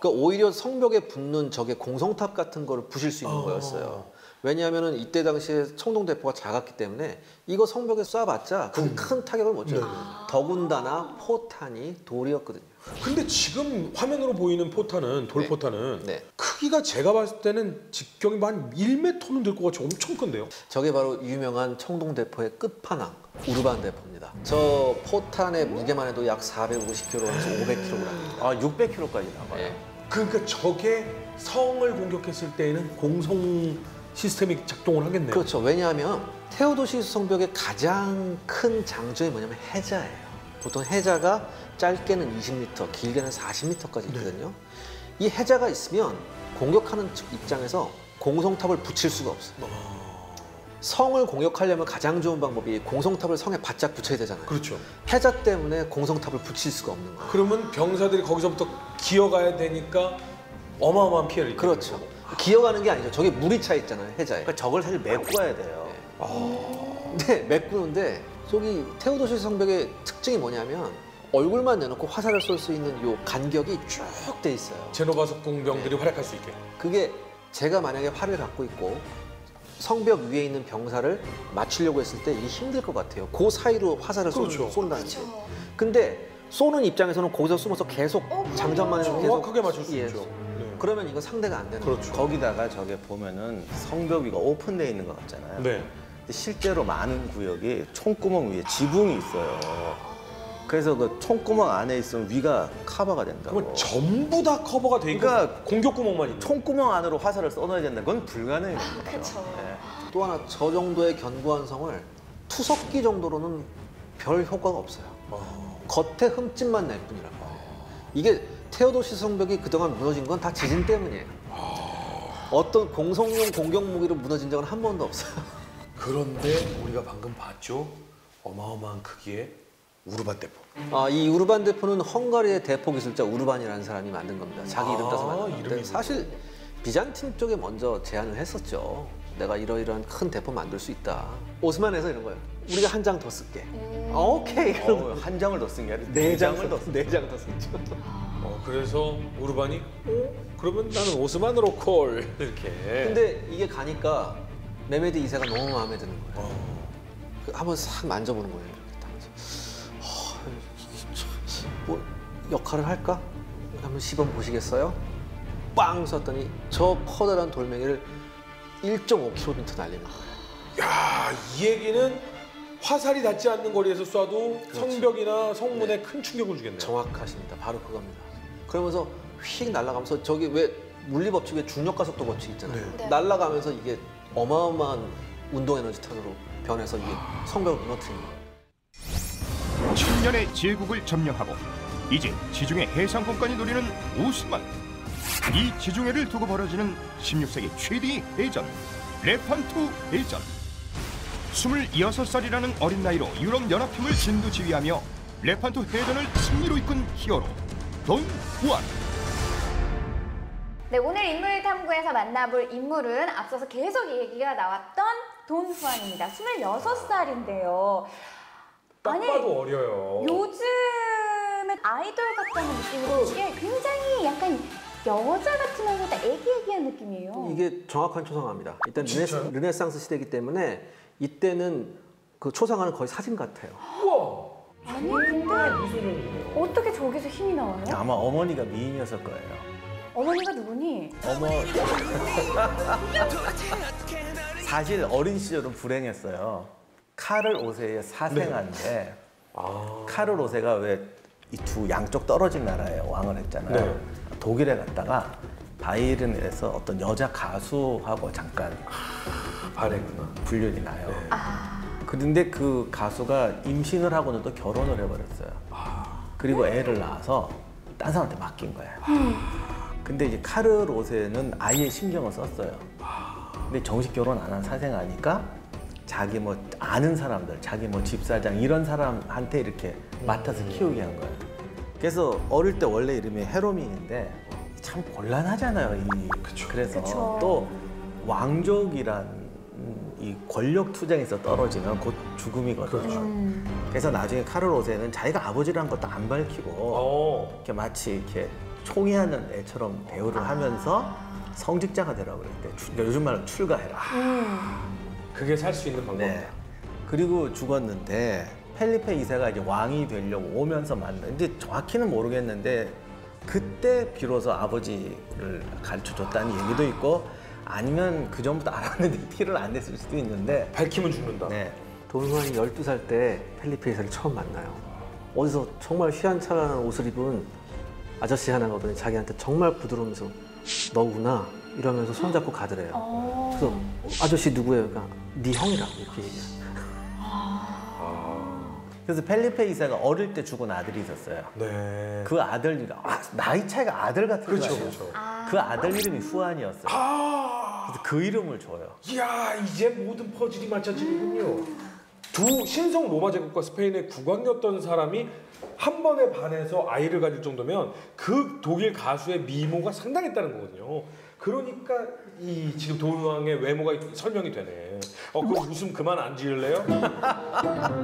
그러니까 오히려 성벽에 붙는 적의 공성탑 같은 거를 부실 수 있는 거였어요. 왜냐하면 이때 당시에 청동대포가 작았기 때문에 이거 성벽에 쏴봤자 큰 타격을 못 줘요. 더군다나 포탄이 돌이었거든요. 근데 지금 화면으로 보이는 포탄은 돌포탄은 네. 크기가 제가 봤을 때는 직경이 한 1m는 될 것 같이 엄청 큰데요. 저게 바로 유명한 청동대포의 끝판왕 우르반 대포입니다. 저 포탄의 무게만 해도 약 450kg에서 500kg입니다. 아, 600km까지 나가요. 네. 그러니까 저게 성을 공격했을 때에는 공성 시스템이 작동을 하겠네요. 그렇죠. 왜냐하면 테오도시스 성벽의 가장 큰 장점이 뭐냐면 해자예요. 보통 해자가 짧게는 20m, 길게는 40m까지 있거든요. 이 해자가 있으면 공격하는 측 입장에서 공성탑을 붙일 수가 없어요. 성을 공격하려면 가장 좋은 방법이 공성탑을 성에 바짝 붙여야 되잖아요. 그렇죠. 해자 때문에 공성탑을 붙일 수가 없는 거예요. 그러면 병사들이 거기서부터 기어가야 되니까 어마어마한 피해를 입게 그렇죠. 되는 거고. 기어가는 게 아니죠. 저게 물이 차 있잖아요, 해자에. 그러니까 저걸 사실 메고 가야 돼요. 근데 메꾸는데 저기 테오도시스 성벽의 특징이 뭐냐면 얼굴만 내놓고 화살을 쏠 수 있는 요 간격이 쭉 돼 있어요. 제노바석 공병들이 활약할 수 있게. 그게 제가 만약에 활을 갖고 있고 성벽 위에 있는 병사를 맞추려고 했을 때 이게 힘들 것 같아요. 그 사이로 화살을 그렇죠. 쏜다는 게. 근데 쏘는 입장에서는 거기서 숨어서 계속 장전만 해서 계속 정확하게 맞출 수 예, 있죠. 네. 그러면 이거 상대가 안 되는 거예요. 그렇죠. 거기다가 저게 보면은 성벽 위가 오픈되어 있는 것 같잖아요. 네. 근데 실제로 많은 구역이 총구멍 위에 지붕이 있어요. 그래서 그 총구멍 안에 있으면 위가 커버가 된다고. 그러면 전부 다 커버가 돼 있고 그러니까 공격 구멍만 있는. 총구멍 안으로 화살을 써넣어야 된다. 그건 불가능해요. 그쵸. 또 하나 저 정도의 견고한 성을 투석기 정도로는 별 효과가 없어요. 겉에 흠집만 낼 뿐이라고. 이게 테오도시스 성벽이 그동안 무너진 건 다 지진 때문이에요. 어떤 공성용 공격 무기로 무너진 적은 한 번도 없어요. 그런데 우리가 방금 봤죠? 어마어마한 크기의 우르반 대포. 이 우르반 대포는 헝가리의 대포 기술자 우르반이라는 사람이 만든 겁니다. 자기 이름 따서 만든 건데 이름이 사실 비잔틴 쪽에 먼저 제안을 했었죠. 내가 이러이러한 큰 대포 만들 수 있다. 오스만에서 이런 거예요. 우리가 한 장 더 쓸게. 오케이. 그럼 한 장을 더 쓴 게 아니라 네 네 장을 장을 더 더, 네 장 더 썼죠. 그래서 우르반이 그러면 나는 오스만으로 콜 이렇게. 근데 이게 가니까 메메드 2세가 너무 마음에 드는 거예요. 한번 싹 만져보는 거예요. 이렇게 딱. 뭐 역할을 할까? 한번 시범 보시겠어요? 빵 쐈더니 저 커다란 돌멩이를 1.5km 날리는 거예요. 야, 이 얘기는 화살이 닿지 않는 거리에서 쏴도 그렇죠. 성벽이나 성문에 큰 충격을 주겠네요. 정확하십니다. 바로 그겁니다. 그러면서 휙 날아가면서 저기 왜 물리법칙에 중력가속도 법칙 있잖아요. 네. 날아가면서 이게 어마어마한 운동 에너지 터널로 변해서 이게 성벽을 무너뜨리는 거예요. 7년의 제국을 점령하고 이제 지중해 해상권까지 노리는 오스만. 이 지중해를 두고 벌어지는 16세기 최대의 해전, 레판토 해전. 26살이라는 어린 나이로 유럽연합팀을 진두지휘하며 레판토 해전을 승리로 이끈 히어로 돈 후안. 네, 오늘 인물 탐구에서 만나볼 인물은 앞서서 계속 얘기가 나왔던 돈 후안입니다. 26살인데요. 딱 봐도 어려요. 요즘엔 아이돌 같다는 느낌으로 이게 굉장히 약간 여자 같으면서도 애기애기한 느낌이에요. 이게 정확한 초상화입니다. 일단 진짜요? 르네상스 시대이기 때문에 이때는 그 초상화는 거의 사진 같아요. 우와. 아니 근데 미소년이네요. 어떻게 저기서 힘이 나와요? 아마 어머니가 미인이었을 거예요. 어머니가 누구니? 사실 어린 시절은 불행했어요. 카를 5세의 사생아인데 카를 5세가 왜 이 두 양쪽 떨어진 나라에 왕을 했잖아요. 네. 독일에 갔다가 바이에른에서 어떤 여자 가수하고 잠깐 바랬구나. 불륜이 나요. 그런데 그 가수가 임신을 하고는 또 결혼을 해버렸어요. 그리고 애를 낳아서 딴 사람한테 맡긴 거예요. 근데 이제 카를 5세는 아예 신경을 썼어요. 근데 정식 결혼 안 한 사생아니까 자기 뭐 아는 사람들, 자기 뭐 집사장 이런 사람한테 이렇게 맡아서 키우게 한 거예요. 그래서 어릴 때 원래 이름이 헤로민인데 참 곤란하잖아요. 그래서 그쵸. 또 왕족이란 이 권력 투쟁에서 떨어지면 곧 죽음이거든요. 그래서 나중에 카를 5세는 자기가 아버지라는 것도 안 밝히고 이렇게 마치 이렇게 총애하는 애처럼 대우를 하면서 성직자가 되라고 그랬대. 그러니까 요즘 말로 출가해라. 그게 살 수 있는 방법이다. 네. 그리고 죽었는데 펠리페 2세가 이제 왕이 되려고 오면서 근데 정확히는 모르겠는데 그때 비로소 아버지를 가르쳐줬다는 얘기도 있고 아니면 그 전부터 알았는데 티를 안 냈을 수도 있는데 밝히면 죽는다. 네. 돈 후안이 12살 때 펠리페 2세를 처음 만나요. 어디서 정말 휘황찬란한 옷을 입은 아저씨 하나가 오더니 자기한테 정말 부드러우면서 너구나 이러면서 손잡고 가더래요. 그래서 아저씨 누구예요? 그러니까 네 형이라고 이렇게 얘기해요. 그래서 펠리페 2세가 어릴 때 죽은 아들이 있었어요. 네. 그 아들 나이 차이가 아들 같은 그렇죠, 거예요. 그렇죠. 그 아들 이름이 후안이었어요. 그래서 그 이름을 줘요. 이야, 이제 모든 퍼즐이 맞춰지는군요. 두 신성 로마 제국과 스페인의 국왕이었던 사람이 한 번에 반해서 아이를 가질 정도면 그 독일 가수의 미모가 상당했다는 거거든요. 그러니까 이 지금 도왕의 외모가 설명이 되네. 그럼 웃음 그만 안 지을래요?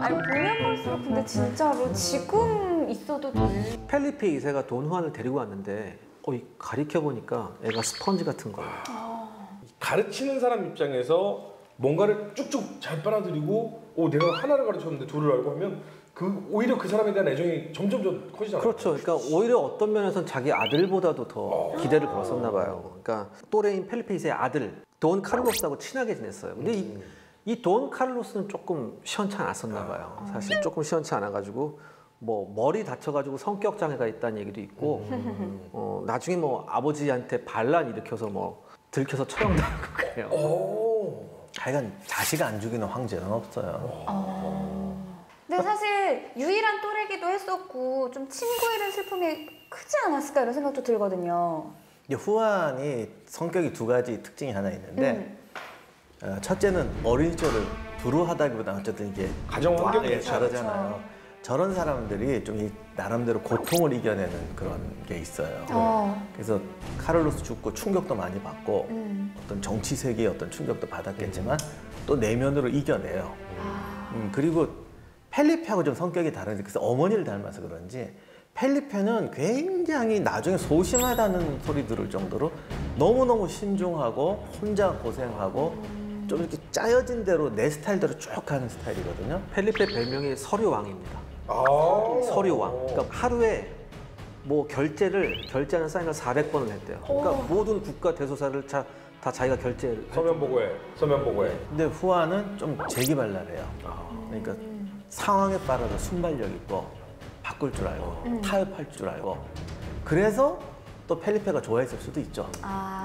아니 보면 볼수록 근데 진짜로 지금 있어도 될 펠리페 2세가 돈 후안을 데리고 왔는데 가리켜 보니까 애가 스펀지 같은 거예요. 가르치는 사람 입장에서 뭔가를 쭉쭉 잘 빨아들이고 내가 하나를 가르쳤는데 둘을 알고 하면 오히려 그 사람에 대한 애정이 점점 커지잖아요. 그렇죠. 그러니까 오히려 어떤 면에서는 자기 아들보다도 더 기대를 걸었었나 봐요. 그러니까 또래인 펠리페 2세의 아들 돈 카를로스하고 친하게 지냈어요. 근데 이 돈 카를로스는 조금 시원치 않았었나 봐요. 사실 조금 시원치 않아가지고 뭐 머리 다쳐가지고 성격 장애가 있다는 얘기도 있고 나중에 뭐 아버지한테 반란 일으켜서 뭐 들켜서 처형당하고 그래요. 하여간 자식 안 죽이는 황제는 없어요. 근데 사실 유일한 또래기도 했었고 좀 친구 잃은 슬픔이 크지 않았을까 이런 생각도 들거든요. 이제 후안이 성격이 두 가지 특징이 하나 있는데 첫째는 어린 시절을 두루하다기보다 어쨌든 이게 가정 환경이 예, 저러잖아요. 저런 사람들이 좀 나름대로 고통을 이겨내는 그런 게 있어요. 그래서 카를로스 죽고 충격도 많이 받고 어떤 정치 세계의 어떤 충격도 받았겠지만 또 내면으로 이겨내요. 그리고 펠리페하고 좀 성격이 다른데 그래서 어머니를 닮아서 그런지 펠리페는 굉장히 나중에 소심하다는 소리 들을 정도로 너무너무 신중하고 혼자 고생하고 좀 이렇게 짜여진 대로 내 스타일대로 쭉 가는 스타일이거든요. 펠리페 별명이 서류왕입니다. 서류왕. 그러니까 하루에 뭐 결제하는 사인을 400번을 했대요. 그러니까 모든 국가 대소사를 다 자기가 결제를. 서면 보고해. 서면 보고해. 근데 후아는 좀 재기발랄해요. 그러니까 상황에 따라서 순발력 있고 바꿀 줄 알고 타협할 줄 알고. 그래서 또 펠리페가 좋아했을 수도 있죠.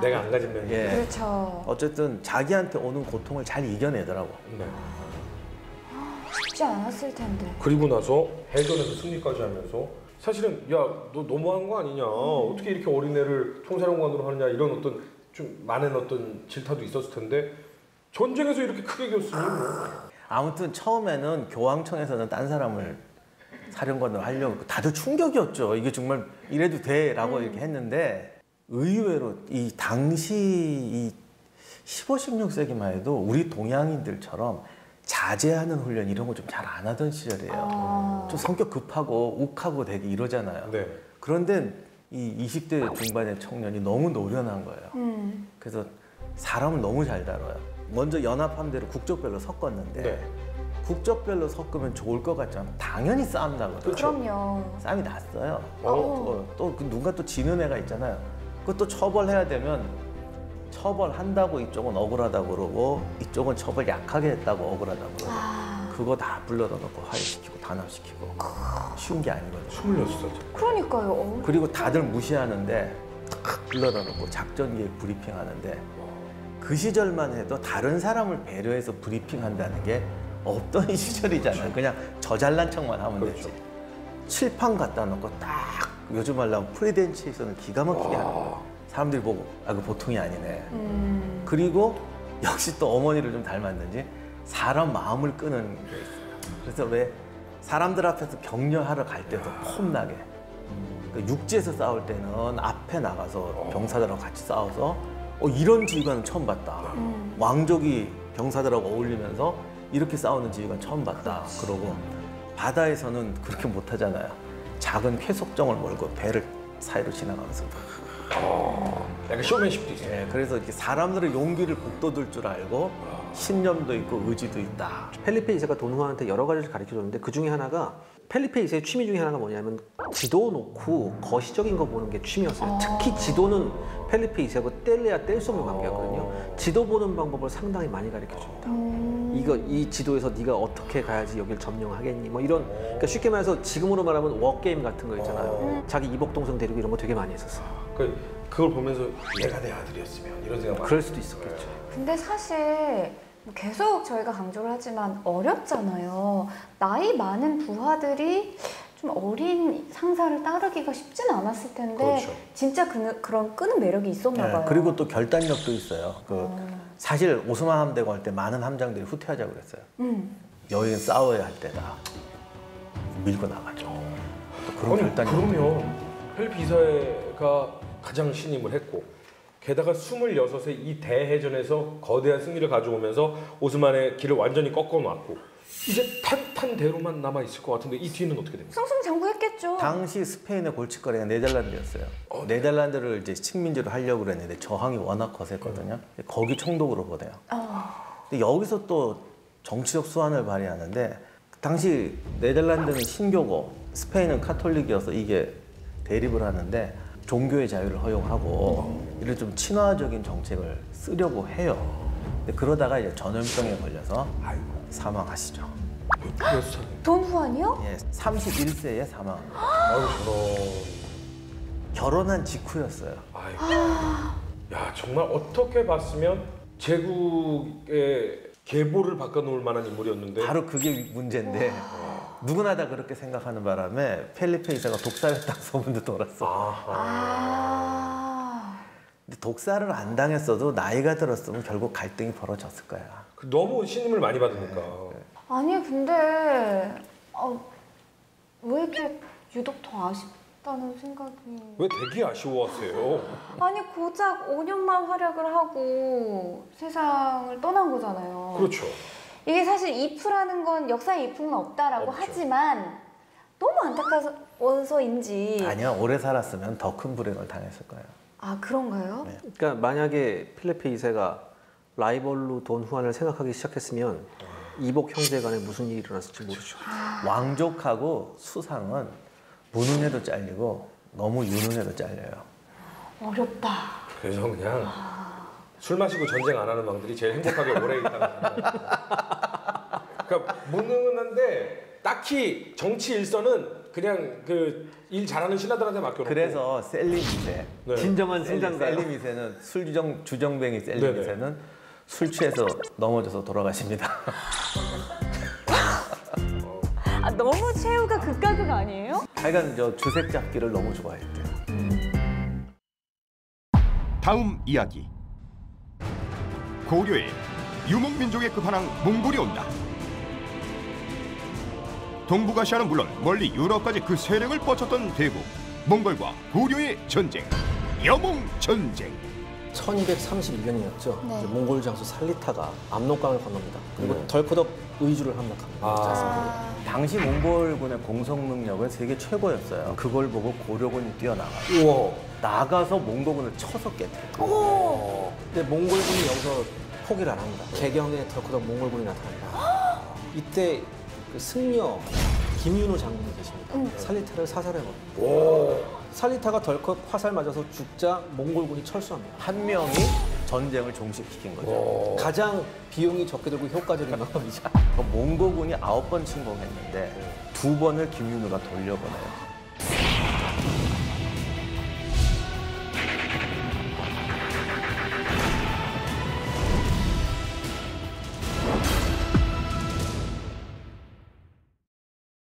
내가 안 가진 면이. 예. 그렇죠. 어쨌든 자기한테 오는 고통을 잘 이겨내더라고. 네. 쉽지 않았을 텐데. 그리고 나서 해전에서 승리까지 하면서 사실은 야, 너 너무한 거 아니냐? 어떻게 이렇게 어린애를 총사령관으로 하느냐 이런 어떤 좀 많은 어떤 질타도 있었을 텐데 전쟁에서 이렇게 크게 이겼으니 뭐. 아무튼 처음에는 교황청에서는 딴 사람을 사령관으로 하려고 다들 충격이었죠. 이게 정말 이래도 돼라고 이렇게 했는데 의외로 이 당시 이 15, 16세기만 해도 우리 동양인들처럼 자제하는 훈련 이런 거 좀 잘 안 하던 시절이에요. 좀 성격 급하고 욱하고 되게 이러잖아요. 네. 그런데 이 20대 중반의 청년이 너무 노련한 거예요. 그래서 사람을 너무 잘 다뤄요. 먼저 연합함대로 국적별로 섞었는데 네. 국적별로 섞으면 좋을 것 같지만 당연히 싸움 나거든요. 그럼요. 싸움이 났어요. 또 누가 또 지는 애가 있잖아요. 그것도 처벌해야 되면 처벌한다고 이쪽은 억울하다고 그러고 이쪽은 처벌 약하게 했다고 억울하다고 그러고 그거 다 불러다 놓고 화해시키고 단합시키고 쉬운 게 아니거든요. 26살. 그러니까요. 그리고 다들 무시하는데 탁 불러다 놓고 작전 계획 브리핑 하는데 그 시절만 해도 다른 사람을 배려해서 브리핑 한다는 게 없던 시절이잖아요. 그냥 저 잘난 척만 하면 그렇죠. 되지. 칠판 갖다 놓고 딱 요즘 말로 하면 프리덴치에이션을 기가 막히게 하는 거예요. 사람들이 보고 아, 그 보통이 아니네. 그리고 역시 또 어머니를 좀 닮았는지 사람 마음을 끄는 게 있어요. 그래서 왜 사람들 앞에서 격려하러 갈 때도 폼나게 그러니까 육지에서 싸울 때는 앞에 나가서 병사들하고 같이 싸워서 이런 지휘관은 처음 봤다. 왕족이 병사들하고 어울리면서 이렇게 싸우는 지휘관 처음 봤다. 그러고 바다에서는 그렇게 못하잖아요. 작은 쾌속정을 몰고 배를 사이로 지나가면서 약간 쇼맨십도 있어요. 예, 그래서 이렇게 사람들의 용기를 북돋을 줄 알고 신념도 있고 의지도 있다. 펠리페 2세가 돈후아한테 여러 가지를 가르쳐줬는데 그 중에 하나가 펠리페 2세의 취미 중에 하나가 뭐냐면 지도 놓고 거시적인 거 보는 게 취미였어요. 특히 지도는 펠리페 2세하고 뗄래야 뗄 수 없는 관계였거든요. 지도 보는 방법을 상당히 많이 가르쳐줍니다. 이 지도에서 네가 어떻게 가야지 여길 점령하겠니? 뭐 이런 그러니까 쉽게 말해서 지금으로 말하면 워게임 같은 거 있잖아요. 자기 이복 동생 데리고 이런 거 되게 많이 했었어요. 그걸 보면서 얘가 내 아들이었으면 이런 생각 많이 그럴 수도 있었겠죠. 근데 사실 계속 저희가 강조를 하지만 어렵잖아요. 나이 많은 부하들이 좀 어린 상사를 따르기가 쉽지는 않았을 텐데 그렇죠. 진짜 그런 끄는 매력이 있었나 봐요. 그리고 또 결단력도 있어요. 사실 오스만 함대고 할 때 많은 함장들이 후퇴하자고 그랬어요. 여긴 싸워야 할 때다. 밀고 나가죠. 또 그런 결단력. 그러면 펠리페 2세가 가장 신임을 했고 게다가 26세 이 대해전에서 거대한 승리를 가져오면서 오스만의 길을 완전히 꺾어놨고 이제 탄탄대로만 남아있을 것 같은데 이 뒤는 어떻게 됩니까? 승승장구했겠죠. 당시 스페인의 골칫거리가 네덜란드였어요. 네덜란드를 이제 식민지로 하려고 그랬는데 저항이 워낙 거셌거든요. 거기 총독으로 보내요. 근데 여기서 또 정치적 수완을 발휘하는데 당시 네덜란드는 신교고 스페인은 카톨릭이어서 이게 대립을 하는데 종교의 자유를 허용하고 이런 좀 친화적인 정책을 쓰려고 해요. 근데 그러다가 이제 전염병에 걸려서 사망하시죠. 몇 살? 돈후안이요? 예, 31세에 사망. 아유 저런. 결혼한 직후였어요. 아이고. 야 정말 어떻게 봤으면 제국의 계보를 바꿔놓을 만한 인물이었는데 바로 그게 문제인데 누구나 다 그렇게 생각하는 바람에 펠리페 2세가 독살했다는 소문도 돌았어. 근데 독살을 안 당했어도 나이가 들었으면 결국 갈등이 벌어졌을 거야. 너무 신임을 많이 받으니까. 아니 근데 왜 이렇게 유독 더 아쉽다는 생각이. 왜 되게 아쉬워하세요? 아니 고작 5년만 활약을 하고 세상을 떠난 거잖아요. 그렇죠. 이게 사실 이프라는 건 역사에 이프는 없다라고 없죠. 하지만 너무 안타까워서인지. 아니야, 오래 살았으면 더 큰 불행을 당했을 거예요. 아 그런가요? 네. 그러니까 만약에 펠리페 2세가 라이벌로 돈후안을 생각하기 시작했으면 이복 형제 간에 무슨 일이 일어났을지 모르죠. 왕족하고 수상은 무능해도 잘리고 너무 유능해도 잘려요. 어렵다. 그래서 그냥 술 마시고 전쟁 안 하는 왕들이 제일 행복하게 오래 있다는 그러니까 무능한데 딱히 정치 일선은 그냥 그 일 잘하는 신하들한테 맡겨놓고 그래서 셀리미세, 네. 진정한 승자인가요? 셀리미세는 주정뱅이 셀리미세는 술 취해서 넘어져서 돌아가십니다. 아, 너무 최후가 극과 극 아니에요? 하여간 저 주색 잡기를 너무 좋아했대요. 다음 이야기. 고려에 유목민족의 끝판왕 몽골이 온다. 동북아시아는 물론 멀리 유럽까지 그 세력을 뻗쳤던 대국 몽골과 고려의 전쟁, 여몽전쟁. 1231년이었죠. 네. 몽골 장수 살리타가 압록강을 건넙니다. 그리고 덜커덕 의주를 함락합니다. 당시 몽골군의 공성 능력은 세계 최고였어요. 그걸 보고 고려군이 뛰어나가요. 나가서 몽골군을 쳐서 깨뜨려요. 근데 몽골군이 여기서 포기를 안 합니다. 개경에 덜커덕 몽골군이 나타납니다. 이때 그 승려 김윤호 장군이 계십니다. 살리타를 사살해버립니다. 살리타가 덜컥 화살 맞아서 죽자 몽골군이 철수합니다. 한 명이 전쟁을 종식시킨 거죠. 가장 비용이 적게 들고 효과적인 방법이죠. 몽골군이 9번 침공했는데 2번을 김윤우가 돌려보내요.